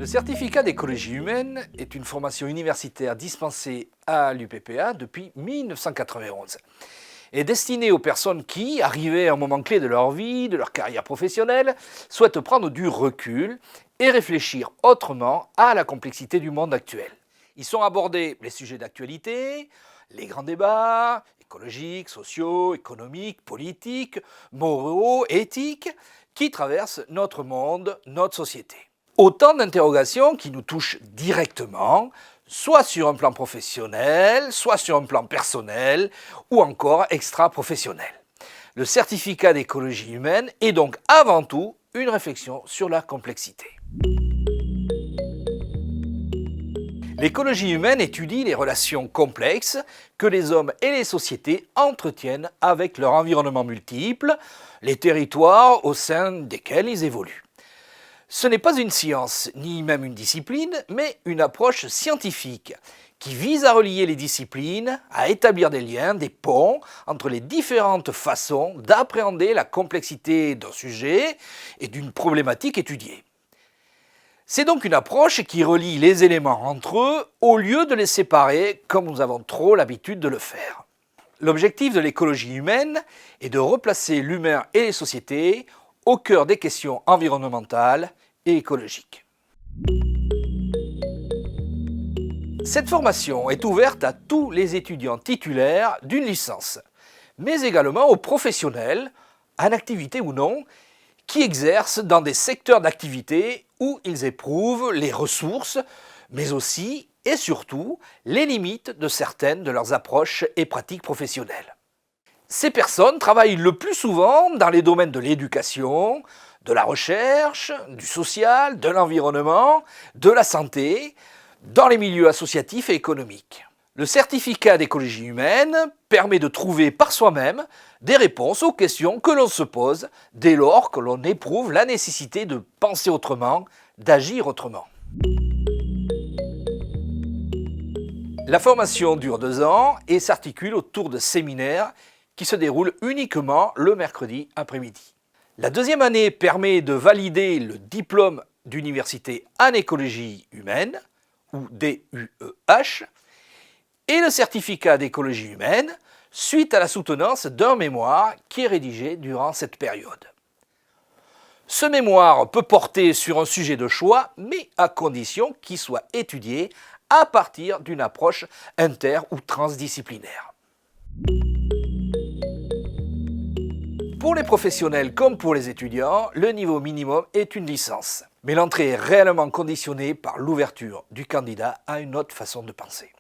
Le certificat d'écologie humaine est une formation universitaire dispensée à l'UPPA depuis 1991 et destinée aux personnes qui, arrivées à un moment clé de leur vie, de leur carrière professionnelle, souhaitent prendre du recul et réfléchir autrement à la complexité du monde actuel. Ils sont abordés les sujets d'actualité, les grands débats écologiques, sociaux, économiques, politiques, moraux, éthiques, qui traversent notre monde, notre société. Autant d'interrogations qui nous touchent directement, soit sur un plan professionnel, soit sur un plan personnel, ou encore extra-professionnel. Le certificat d'écologie humaine est donc avant tout une réflexion sur la complexité. L'écologie humaine étudie les relations complexes que les hommes et les sociétés entretiennent avec leur environnement multiple, les territoires au sein desquels ils évoluent. Ce n'est pas une science, ni même une discipline, mais une approche scientifique qui vise à relier les disciplines, à établir des liens, des ponts entre les différentes façons d'appréhender la complexité d'un sujet et d'une problématique étudiée. C'est donc une approche qui relie les éléments entre eux au lieu de les séparer comme nous avons trop l'habitude de le faire. L'objectif de l'écologie humaine est de replacer l'humain et les sociétés au cœur des questions environnementales et écologiques. Cette formation est ouverte à tous les étudiants titulaires d'une licence, mais également aux professionnels, en activité ou non, qui exercent dans des secteurs d'activité où ils éprouvent les ressources, mais aussi et surtout les limites de certaines de leurs approches et pratiques professionnelles. Ces personnes travaillent le plus souvent dans les domaines de l'éducation, de la recherche, du social, de l'environnement, de la santé, dans les milieux associatifs et économiques. Le certificat d'écologie humaine permet de trouver par soi-même des réponses aux questions que l'on se pose dès lors que l'on éprouve la nécessité de penser autrement, d'agir autrement. La formation dure 2 ans et s'articule autour de séminaires qui se déroulent uniquement le mercredi après-midi. La deuxième année permet de valider le diplôme d'université en écologie humaine, ou DUEH, et le certificat d'écologie humaine, suite à la soutenance d'un mémoire qui est rédigé durant cette période. Ce mémoire peut porter sur un sujet de choix, mais à condition qu'il soit étudié à partir d'une approche inter- ou transdisciplinaire. Pour les professionnels comme pour les étudiants, le niveau minimum est une licence. Mais l'entrée est réellement conditionnée par l'ouverture du candidat à une autre façon de penser.